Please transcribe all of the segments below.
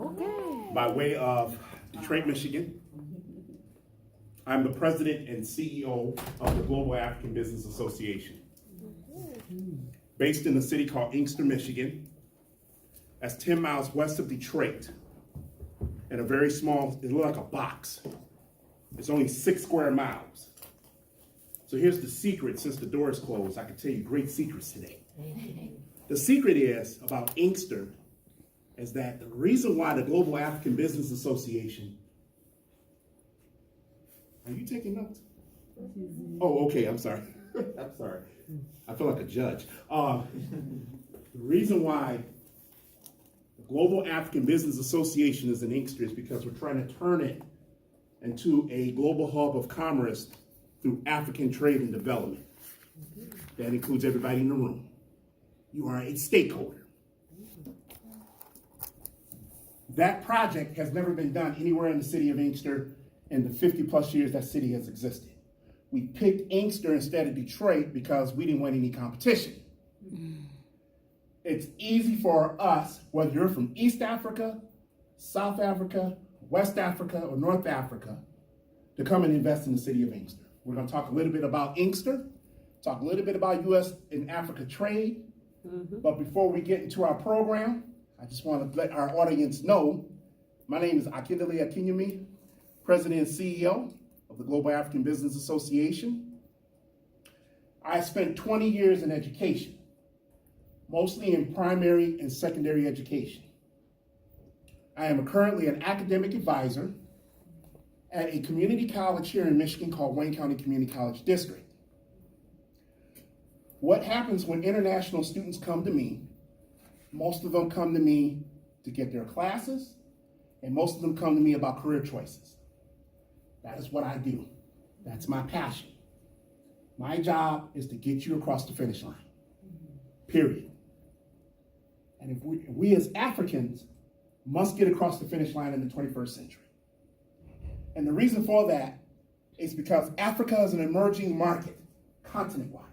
Okay. By way of Detroit, Michigan. I'm the president and CEO of the Global African Business Association. Based in a city called Inkster, Michigan. That's 10 miles west of Detroit. In a very small, it looks like a box. It's only 6 square miles. So here's the secret, since the door is closed, I can tell you great secrets today. The secret is about Inkster is that the reason why the Global African Business Association, are you taking notes? Oh, okay, I'm sorry. I'm sorry. I feel like a judge. The reason why the Global African Business Association is in Inkster is because we're trying to turn it into a global hub of commerce through African trade and development. That includes everybody in the room. You are a stakeholder. That project has never been done anywhere in the city of Inkster in the 50 plus years that city has existed. We picked Inkster instead of Detroit because we didn't want any competition. It's easy for us, whether you're from East Africa, South Africa, West Africa, or North Africa, to come and invest in the city of Inkster. We're going to talk a little bit about Inkster, talk a little bit about U.S. and Africa trade. But before we get into our program, I just want to let our audience know, my name is Akindele Akinyemi, President and CEO of the Global African Business Association. I spent 20 years in education, mostly in primary and secondary education. I am currently an academic advisor at a community college here in Michigan called Wayne County Community College District. What happens when international students come to me, most of them come to me to get their classes, and most of them come to me about career choices. That is what I do. That's my passion. My job is to get you across the finish line, period. And if we as Africans must get across the finish line in the 21st century. And the reason for that is because Africa is an emerging market, continent-wide.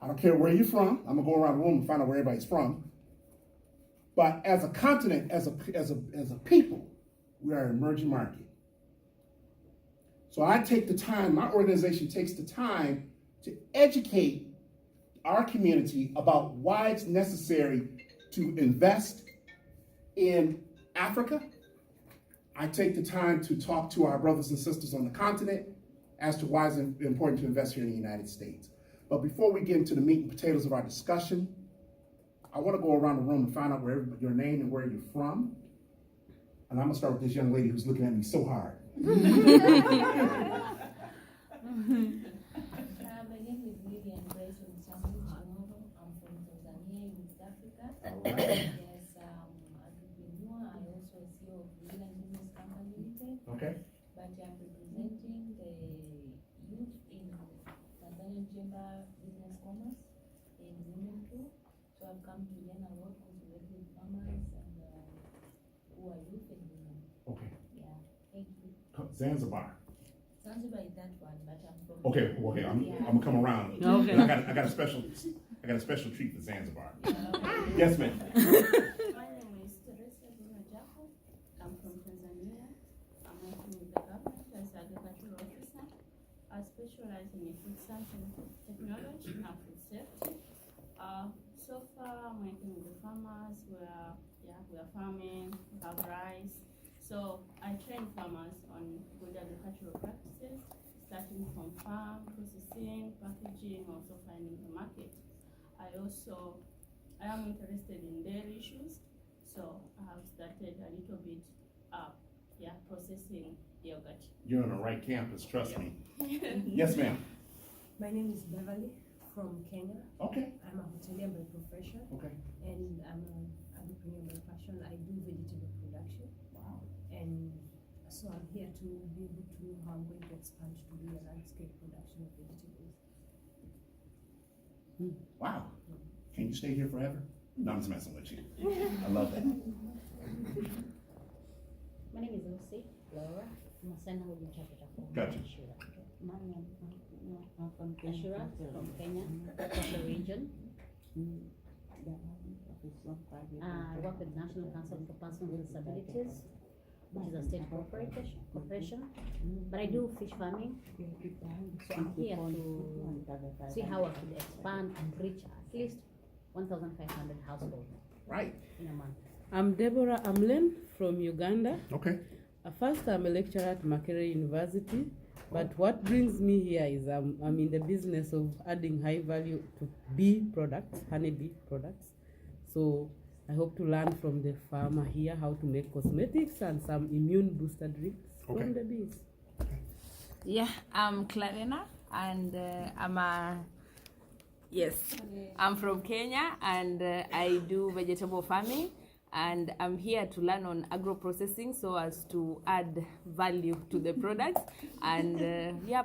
I don't care where you're from. I'm gonna go around the room and find out where everybody's from. But as a continent, as a people, we are an emerging market. So I take the time, my organization takes the time to educate our community about why it's necessary to invest in Africa. I take the time to talk to our brothers and sisters on the continent as to why it's important to invest here in the United States. But before we get into the meat and potatoes of our discussion, I want to go around the room and find out where your name and where you're from. And I'm gonna start with this young lady who's looking at me so hard. My name is Vivian Grace from Tanzania. I'm from Tanzania, East Africa. Yes, entrepreneur. I also CEO of Agribusiness Company Limited. Okay. But I'm representing the youth in Tanzanian Chamber Business Commerce in Women too. So I've come to learn a lot with farmers and who are youth and women. Okay. Yeah, thank you. Zanzibar. Zanzibar is that one, but I'm from. Okay. I'm gonna come around. Okay. I got a special treat for Zanzibar. Yes, ma'am. My name is Teresa Jacob. I'm from Tanzania. I'm working with the government as agricultural officer. I specialize in food science and technology and food safety. So far, I'm working with the farmers. We are farming, we have rice. So I train farmers on good agricultural practices, starting from farm, processing, packaging, also finding the market. I am interested in dairy issues, so I have started a little bit processing yogurt. You're on the right campus, trust me. Yes, ma'am. My name is Beverly from Kenya. Okay. I'm a hotelier by profession. Okay. And I'm an entrepreneur by passion. I do vegetable production. Wow. And so I'm here to be able to know how I'm going to expand to do a large-scale production of vegetables. Wow. Can you stay here forever? No, I'm just messing with you. I love that. My name is Lucy Laura. I'm Gotcha. I'm from Kenya, from Kenya, Coastal region. I work with National Council for Persons with Disabilities, which is a state corporation. But I do fish farming, so I'm here to see how I could expand and reach at least 1,500 households Right. in a month. I'm Deborah Amlen from Uganda. Okay. First, I'm a lecturer at Makerere University, but what brings me here is I'm in the business of adding high value to bee products, honeybee products. So I hope to learn from the farmer here how to make cosmetics and some immune booster drinks Okay. from the bees. Yeah, I'm Clarena, and I'm from Kenya, and I do vegetable farming, and I'm here to learn on agro-processing so as to add value to the products. And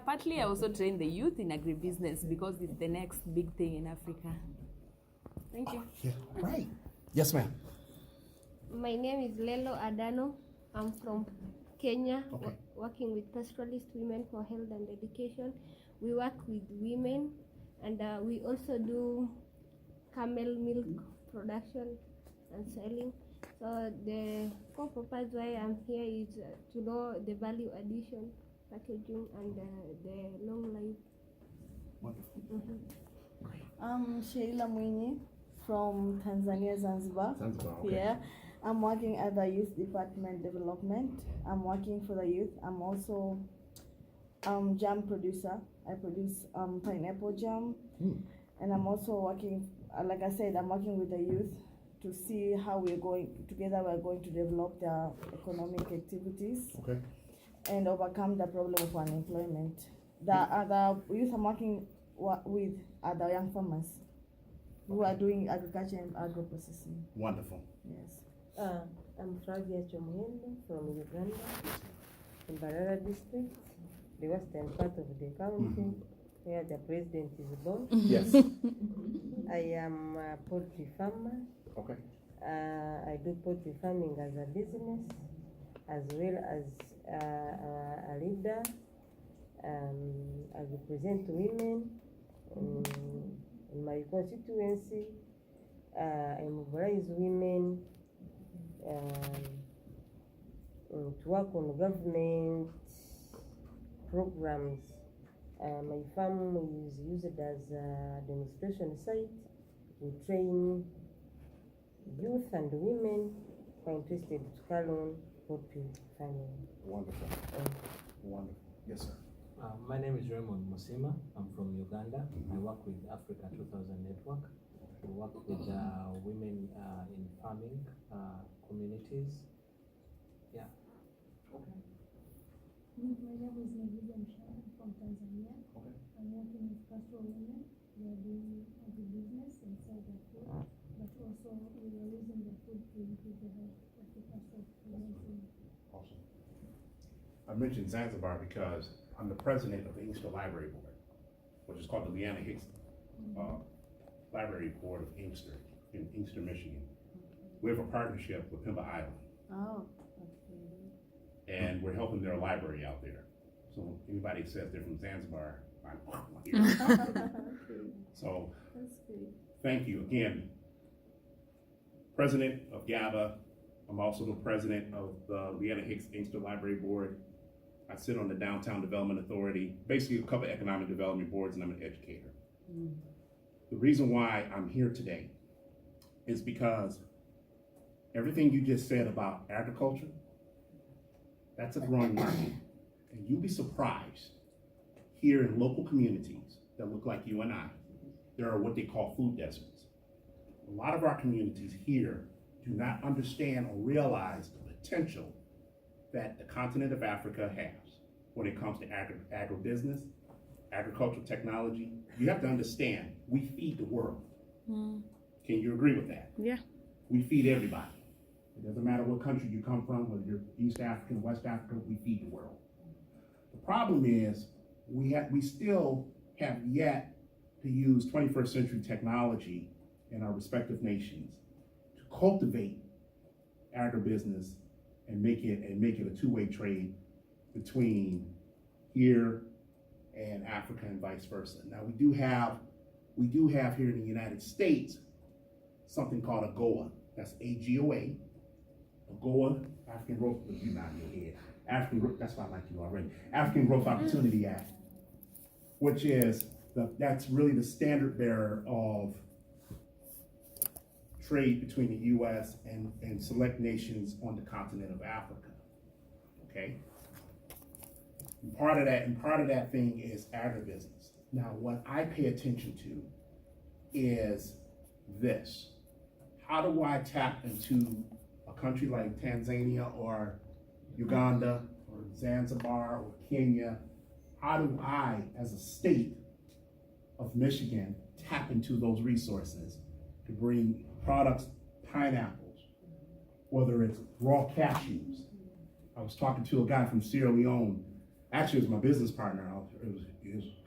partly I also train the youth in agribusiness because it's the next big thing in Africa. Thank you. Yeah. Right. Yes, ma'am. My name is Lelo Adano. I'm from Kenya, Okay. working with Pastoralist Women for Health and Education. We work with women, and we also do camel milk production and selling. So the core purpose why I'm here is to know the value addition, packaging, and the long life. Wonderful. I'm Sheila Mwinyi from Tanzania, Zanzibar. Zanzibar, okay. Yeah, I'm working at the Youth Department Development. I'm working for the youth. I'm also jam producer. I produce pineapple jam. And I'm also working, like I said, I'm working with the youth to see how we're going to develop their economic activities Okay. and overcome the problem of unemployment. The other youth I'm working with are the young farmers who are doing agriculture and agro-processing. Wonderful. Yes. I'm Flavia Chomwendo from Uganda, in Barara district, the western part of the county, where the president is born. Yes. I am a poultry farmer. Okay. I do poultry farming as a business, as well as a leader. I represent women in my constituency. I mobilize women to work on government programs. My farm is used as a demonstration site. We train youth and women who are interested to carry on poultry farming. Wonderful. Wonderful. Yes, sir. My name is Raymond Musima. I'm from Uganda. I work with Africa 2000 Network. We work with women in farming communities. Yeah. Okay. My name is Nadia Mshana from Tanzania. Okay. I'm working with pastoral women. We are doing agribusiness and sell their food, but also we are using the food to improve the health of the pastoral women. Awesome. I mentioned Zanzibar because I'm the president of the Inkster Library Board, which is called the Leanna Hicks Library Board of Inkster in Inkster, Michigan. We have a partnership with Pimba Island. Oh. And we're helping their library out there. So anybody says they're from Zanzibar, I'm here. So thank you again. President of GABA. I'm also the president of the Leanna Hicks Inkster Library Board. I sit on the Downtown Development Authority, basically a couple of economic development boards, and I'm an educator. The reason why I'm here today is because everything you just said about agriculture, that's a growing market. And you'll be surprised, here in local communities that look like you and I, there are what they call food deserts. A lot of our communities here do not understand or realize the potential that the continent of Africa has when it comes to agribusiness, agricultural technology. You have to understand, we feed the world. Can you agree with that? Yeah. We feed everybody. It doesn't matter what country you come from, whether you're East African, West African, we feed the world. The problem is we still have yet to use 21st century technology in our respective nations to cultivate agribusiness and make it a two-way trade between here and Africa and vice versa. Now we do have here in the United States something called AGOA. That's AGOA. AGOA, African Growth, you're not in your head. African Growth, that's why I like you already. African Growth Opportunity Act, which is, that's really the standard bearer of trade between the U.S. and select nations on the continent of Africa, okay? And part of that thing is agribusiness. Now, what I pay attention to is this. How do I tap into a country like Tanzania or Uganda or Zanzibar or Kenya? How do I, as a state of Michigan, tap into those resources to bring products, pineapples, whether it's raw cashews? I was talking to a guy from Sierra Leone. Actually, it was my business partner.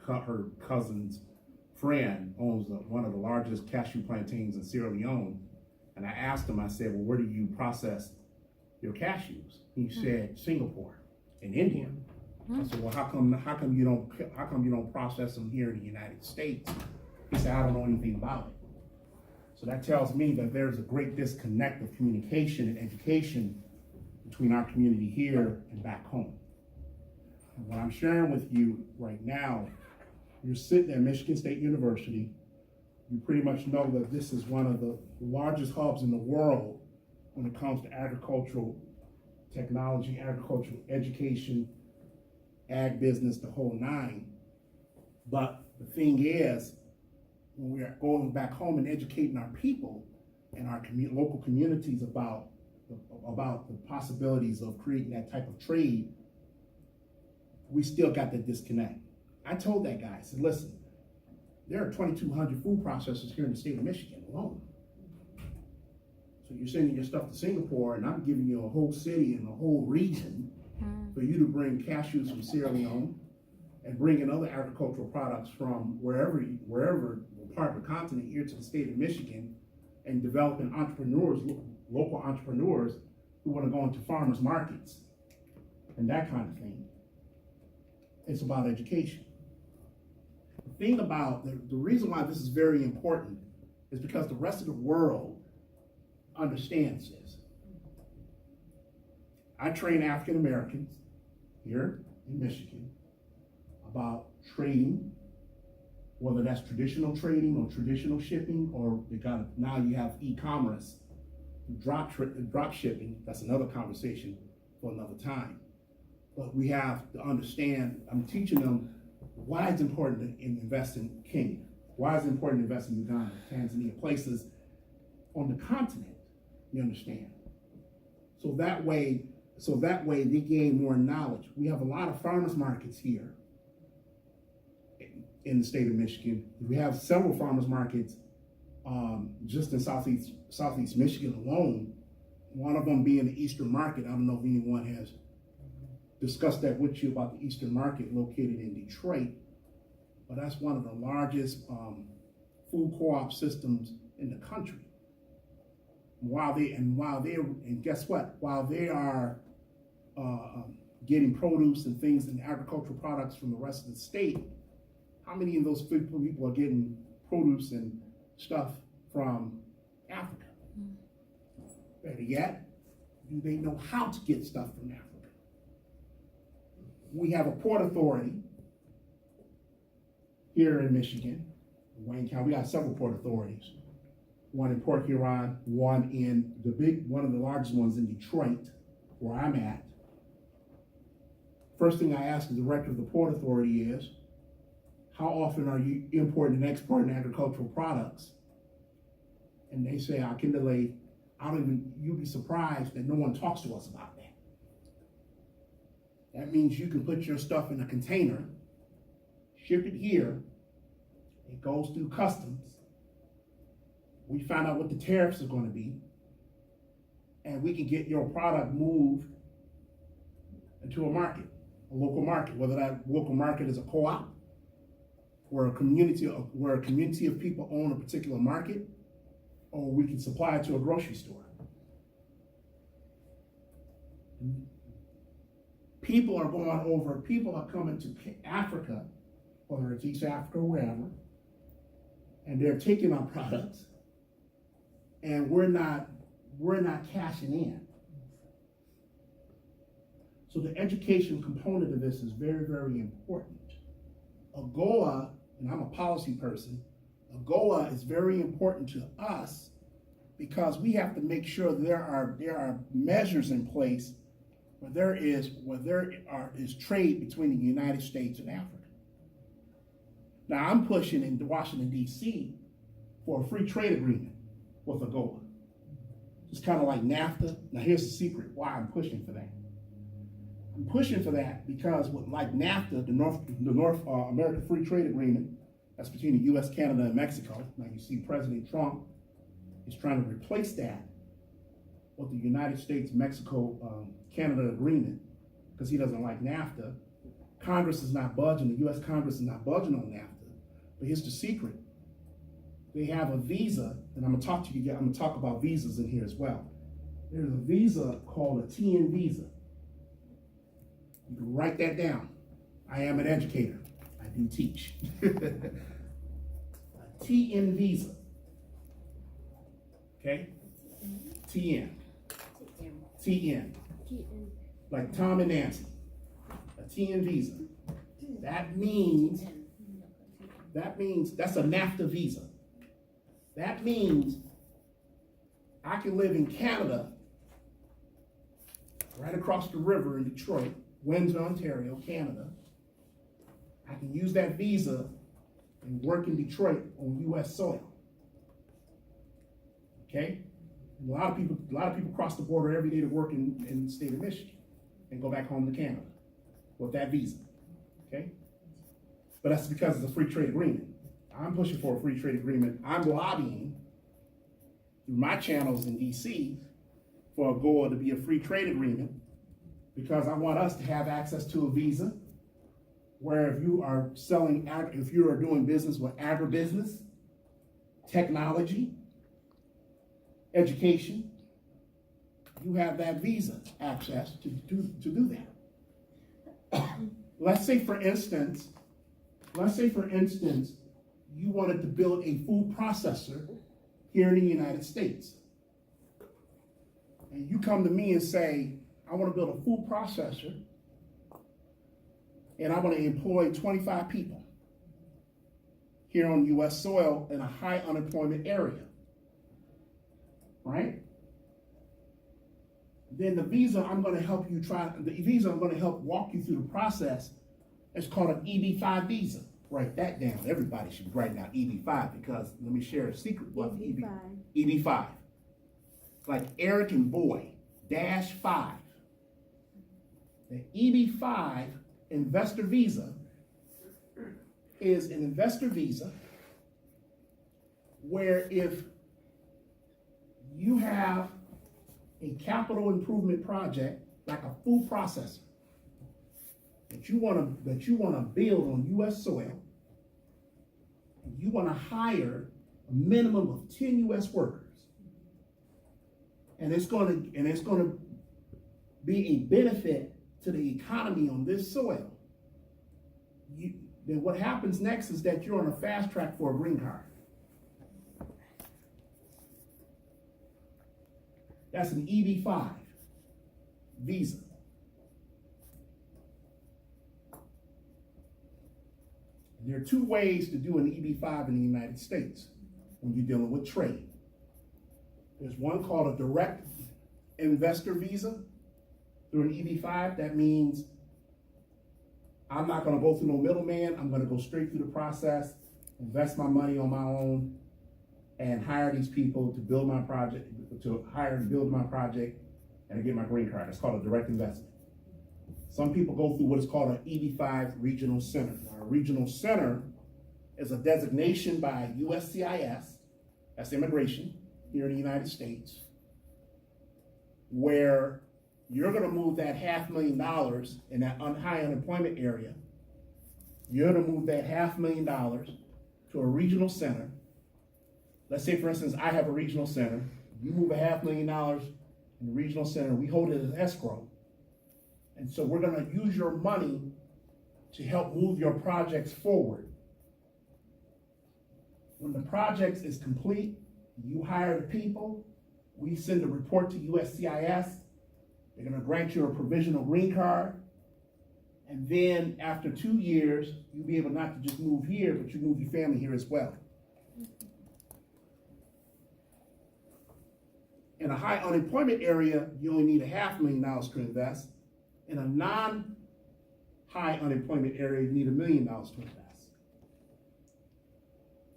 Her cousin's friend owns one of the largest cashew plantains in Sierra Leone. And I asked him, I said, well, where do you process your cashews? He said, Singapore and India. I said, well, how come you don't process them here in the United States? He said, I don't know anything about it. So that tells me that there's a great disconnect of communication and education between our community here and back home. And what I'm sharing with you right now, you're sitting at Michigan State University. You pretty much know that this is one of the largest hubs in the world when it comes to agricultural technology, agricultural education, ag business, the whole nine. But the thing is, when we are going back home and educating our people and our local communities about the possibilities of creating that type of trade, we still got that disconnect. I told that guy, I said, listen, there are 2,200 food processors here in the state of Michigan alone. So you're sending your stuff to Singapore, and I'm giving you a whole city and a whole region for you to bring cashews from Sierra Leone and bring in other agricultural products from wherever part of the continent here to the state of Michigan, and developing entrepreneurs, local entrepreneurs who want to go into farmers markets and that kind of thing. It's about education. The thing about the reason why this is very important is because the rest of the world understands this. I train African Americans here in Michigan about trading, whether that's traditional trading or traditional shipping, or now you have e-commerce, drop shipping. That's another conversation for another time. But we have to understand, I'm teaching them why it's important to invest in Kenya, why it's important to invest in Uganda, Tanzania, places on the continent, you understand? So that way they gain more knowledge. We have a lot of farmers markets here in the state of Michigan. We have several farmers markets just in southeast Michigan alone. One of them being the Eastern Market. I don't know if anyone has discussed that with you about the Eastern Market located in Detroit, but that's one of the largest food co-op systems in the country. And guess what? While they are getting produce and things and agricultural products from the rest of the state, how many of those people are getting produce and stuff from Africa? Better yet, do they know how to get stuff from Africa? We have a port authority here in Michigan, Wayne County. We got several port authorities. One in Port Huron, one of the largest ones in Detroit, where I'm at. First thing I ask the director of the port authority is, how often are you importing and exporting agricultural products? And they say, Akindele, you'd be surprised that no one talks to us about that. That means you can put your stuff in a container, ship it here, it goes through customs, we find out what the tariffs are going to be, and we can get your product moved into a market, a local market, whether that local market is a co-op, where a community of people own a particular market, or we can supply it to a grocery store. People are coming to Africa, whether it's East Africa or wherever, and they're taking our products and we're not cashing in. So the education component of this is very, very important. AGOA, and I'm a policy person, AGOA is very important to us because we have to make sure there are measures in place where there is trade between the United States and Africa. Now I'm pushing in Washington, D.C. for a free trade agreement with AGOA. It's kind of like NAFTA. Now here's the secret why I'm pushing for that. I'm pushing for that because with like NAFTA, the North American Free Trade Agreement, that's between the U.S., Canada, and Mexico. Now you see President Trump is trying to replace that with the United States, Mexico, Canada agreement because he doesn't like NAFTA. Congress is not budging, the U.S. Congress is not budging on NAFTA. But here's the secret. They have a visa, and I'm gonna talk about visas in here as well. There's a visa called a TN visa. You can write that down. I am an educator. I do teach. A TN visa. Okay? TN. TN. Like Tom and Nancy. A TN visa. That means that's a NAFTA visa. That means I can live in Canada, right across the river in Detroit, Windsor, Ontario, Canada. I can use that visa and work in Detroit on U.S. soil. Okay? And a lot of people cross the border every day to work in the state of Michigan and go back home to Canada with that visa. Okay? But that's because it's a free trade agreement. I'm pushing for a free trade agreement. I'm lobbying through my channels in DC for AGOA to be a free trade agreement because I want us to have access to a visa where if you are doing business with agribusiness, technology, education, you have that visa access to do that. Let's say for instance, you wanted to build a food processor here in the United States. And you come to me and say, I want to build a food processor and I want to employ 25 people here on U.S. soil in a high unemployment area, right? Then the visa I'm going to help walk you through the process. It's called an EB-5 visa. Write that down. Everybody should write down EB-5 because let me share a secret. What EB-5? Like Eric and Boy, -5. The EB-5 investor visa is an investor visa where if you have a capital improvement project like a food processor that you want to build on U.S. soil, you want to hire a minimum of 10 U.S. workers, and it's going to be a benefit to the economy on this soil. Then what happens next is that you're on a fast track for a green card. That's an EB-5 visa. There are two ways to do an EB-5 in the United States when you're dealing with trade. There's one called a direct investor visa through an EB-5. That means I'm not going to go through no middleman. I'm going to go straight through the process, invest my money on my own, and hire these people to build my project, and I get my green card. It's called a direct investment. Some people go through what is called an EB-5 regional center. Now, a regional center is a designation by USCIS, that's immigration here in the United States, where you're going to move that $500,000 in that high unemployment area. You're going to move that $500,000 to a regional center. Let's say, for instance, I have a regional center. You move $500,000 in the regional center. We hold it as escrow. And so we're going to use your money to help move your projects forward. When the project is complete You hire the people, we send a report to USCIS, they're gonna grant you a provisional green card, and then after 2 years, you'll be able not to just move here, but you move your family here as well. In a high unemployment area, you only need $500,000 to invest. In a non-high unemployment area, you need $1 million to invest.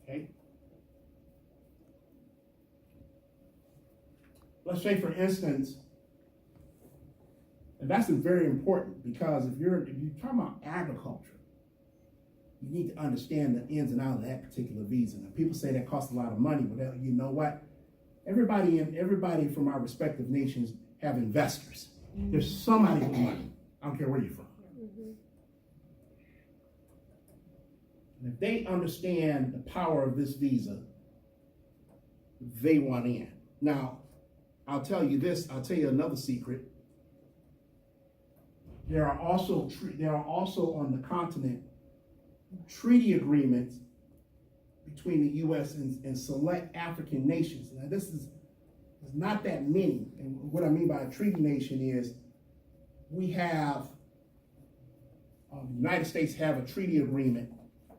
Okay? Let's say, for instance, and that's very important, because if you're talking about agriculture, you need to understand the ins and outs of that particular visa. Now, people say that costs a lot of money, but you know what? Everybody from our respective nations have investors. There's somebody with money. I don't care where you're from. And if they understand the power of this visa, they want in. Now, I'll tell you this. I'll tell you another secret. There are also on the continent treaty agreements between the U.S. and select African nations. Now, this is not that many. And what I mean by a treaty nation is we have, the United States have a treaty agreement,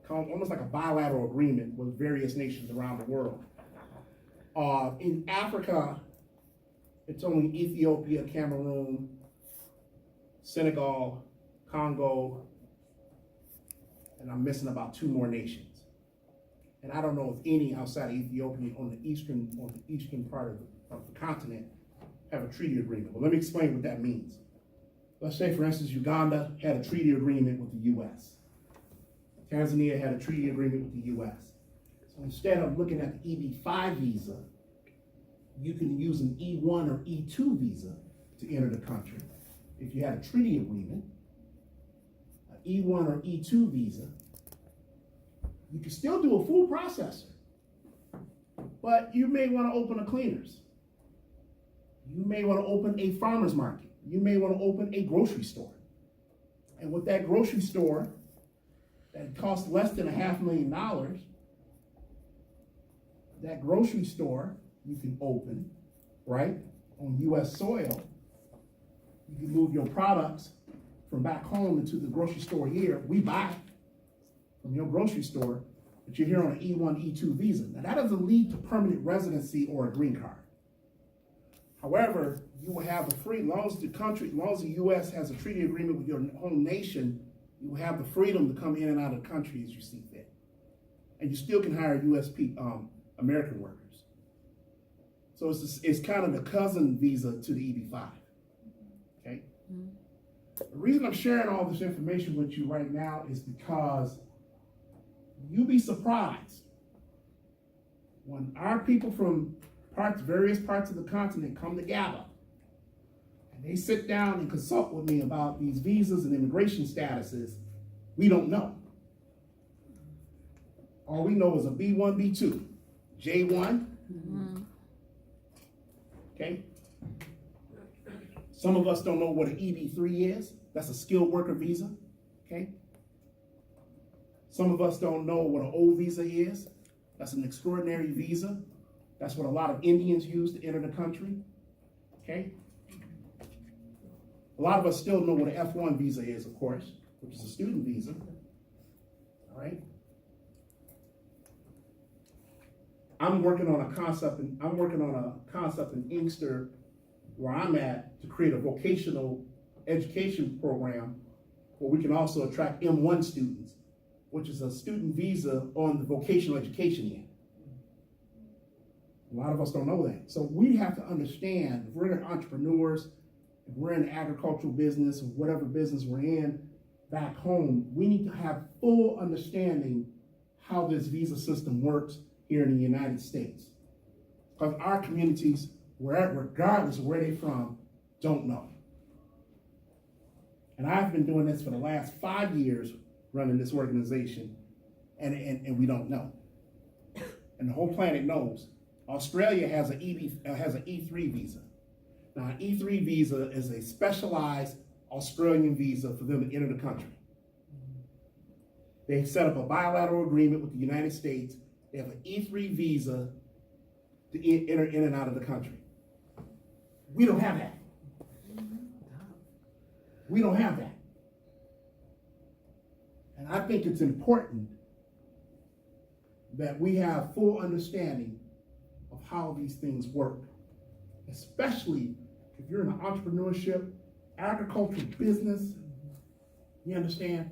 almost like a bilateral agreement with various nations around the world. In Africa, it's only Ethiopia, Cameroon, Senegal, Congo, and I'm missing about 2 more nations. And I don't know if any outside of Ethiopia on the eastern part of the continent have a treaty agreement. Well, let me explain what that means. Let's say, for instance, Uganda had a treaty agreement with the U.S. Tanzania had a treaty agreement with the U.S. So instead of looking at the EB-5 visa, you can use an E1 or E2 visa to enter the country. If you had a treaty agreement, an E1 or E2 visa, you can still do a food processor, but you may want to open a cleaners. You may want to open a farmer's market. You may want to open a grocery store. And with that grocery store, that costs less than $500,000, that grocery store you can open, right, on U.S. soil. You can move your products from back home into the grocery store here. We buy it from your grocery store, but you're here on an E1, E2 visa. Now, that doesn't lead to permanent residency or a green card. However, you will have the free, as long as the U.S. has a treaty agreement with your home nation, you will have the freedom to come in and out of the country as you see fit. And you still can hire U.S. American workers. So it's kind of the cousin visa to the EB-5, okay? The reason I'm sharing all this information with you right now is because you'll be surprised when our people from various parts of the continent come to GABA and they sit down and consult with me about these visas and immigration statuses. We don't know. All we know is a B1, B2, J1. Okay? Some of us don't know what an EB-3 is. That's a skilled worker visa. Okay? Some of us don't know what an O visa is. That's an extraordinary visa. That's what a lot of Indians use to enter the country. Okay? A lot of us still know what an F1 visa is, of course, which is a student visa. All right? I'm working on a concept in Inkster where I'm at to create a vocational education program where we can also attract M1 students, which is a student visa on the vocational education end. A lot of us don't know that. So we have to understand, if we're entrepreneurs, if we're in the agricultural business or whatever business we're in back home, we need to have full understanding how this visa system works here in the United States. Because our communities, regardless of where they're from, don't know. And I've been doing this for the last 5 years, running this organization, and we don't know. And the whole planet knows. Australia has an E3 visa. Now, an E3 visa is a specialized Australian visa for them to enter the country. They set up a bilateral agreement with the United States. They have an E3 visa to enter in and out of the country. We don't have that. We don't have that. And I think it's important that we have full understanding of how these things work, especially if you're in an entrepreneurship, agricultural business. You understand?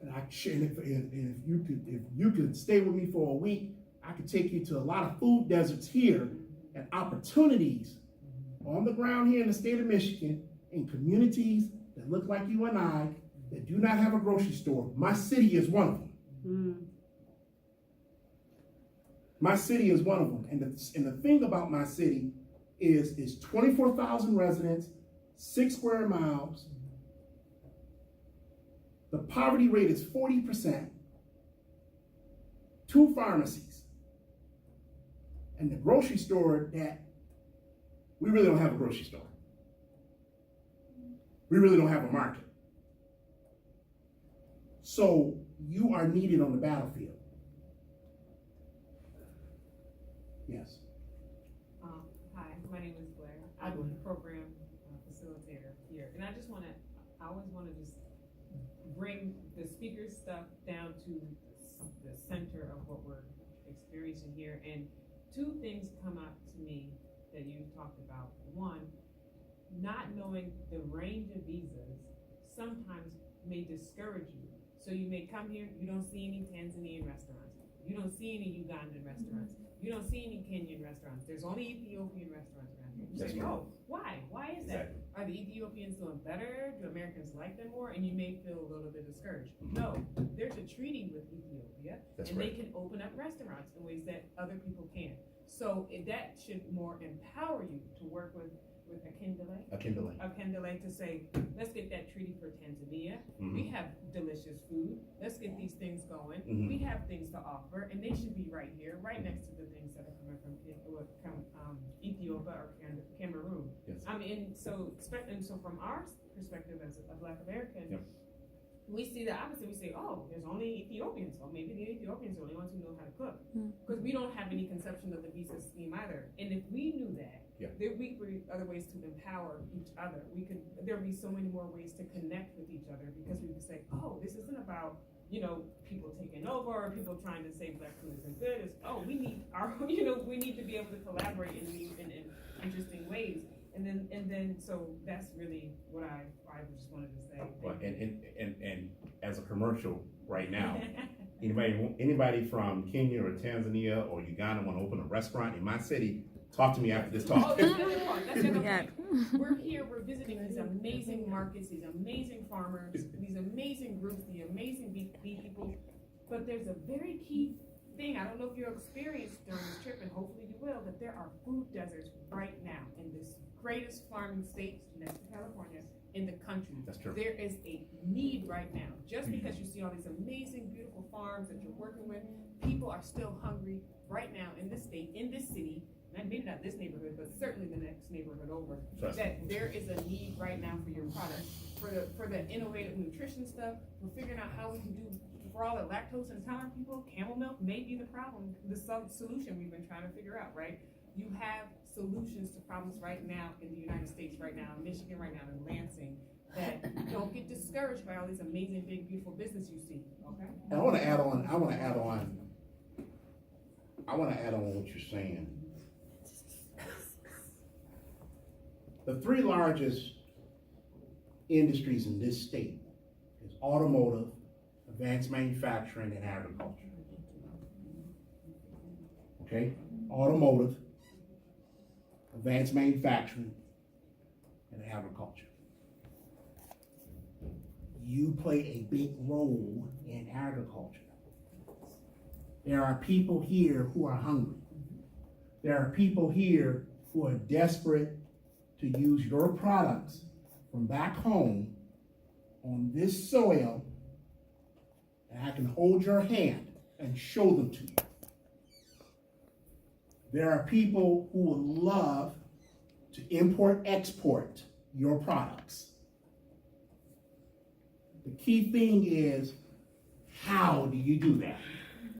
And if you could stay with me for a week, I could take you to a lot of food deserts here and opportunities on the ground here in the state of Michigan in communities that look like you and I that do not have a grocery store. My city is one of them. My city is one of them. And the thing about my city is 24,000 residents, 6 square miles. The poverty rate is 40%, 2 pharmacies, and the grocery store that we really don't have a grocery store. We really don't have a market. So you are needed on the battlefield. Yes. Hi, my name is Blair. I'm the program facilitator here, and I always want to just bring the speaker stuff down to the center of what we're experiencing here. And 2 things come up to me that you talked about. One, not knowing the range of visas sometimes may discourage you. So you may come here, you don't see any Tanzanian restaurants. You don't see any Ugandan restaurants. You don't see any Kenyan restaurants. There's only Ethiopian restaurants around here. You say, oh, why? Why is that? Are the Ethiopians doing better? Do Americans like them more? And you may feel a little bit discouraged. No, there's a treaty with Ethiopia, and they can open up restaurants in ways that other people can't. So that should more empower you to work with Akindele to say, let's get that treaty for Tanzania. We have delicious food. Let's get these things going. We have things to offer, and they should be right here, right next to the things that are coming from Ethiopia or Cameroon. Yes. So from our perspective as a Black American, we see the opposite. We say, oh, there's only Ethiopians. Well, maybe the Ethiopians are the only ones who know how to cook. Because we don't have any conception of the visa scheme either. And if we knew that, there would be other ways to empower each other. There would be so many more ways to connect with each other, because we would say, oh, this isn't about, people taking over or people trying to say Black food isn't good. It's, oh, we need we need to be able to collaborate in new and interesting ways. And then, so that's really what I just wanted to say. Well, and as a commercial right now, anybody from Kenya or Tanzania or Uganda want to open a restaurant in my city, talk to me after this talk. Oh, that's the other part. That's the other part. We're here, we're visiting these amazing markets, these amazing farmers, these amazing groups, the amazing bee people. But there's a very key thing, I don't know if you experienced during this trip, and hopefully you will, that there are food deserts right now in this greatest farming state next to California in the country. That's true. There is a need right now. Just because you see all these amazing, beautiful farms that you're working with, people are still hungry right now in this state, in this city, and maybe not this neighborhood, but certainly the next neighborhood over, that there is a need right now for your product, for the innovative nutrition stuff, for figuring out how we can do, for all the lactose intolerant people, camel milk may be the problem, the solution we've been trying to figure out, right? You have solutions to problems right now in the United States right now, in Michigan right now, in Lansing, that don't get discouraged by all these amazing, big, beautiful business you see, okay? And I want to add on what you're saying. The 3 largest industries in this state is automotive, advanced manufacturing, and agriculture. Okay? Automotive, advanced manufacturing, and agriculture. You play a big role in agriculture. There are people here who are hungry. There are people here who are desperate to use your products from back home on this soil, and I can hold your hand and show them to you. There are people who would love to import-export your products. The key thing is, how do you do that?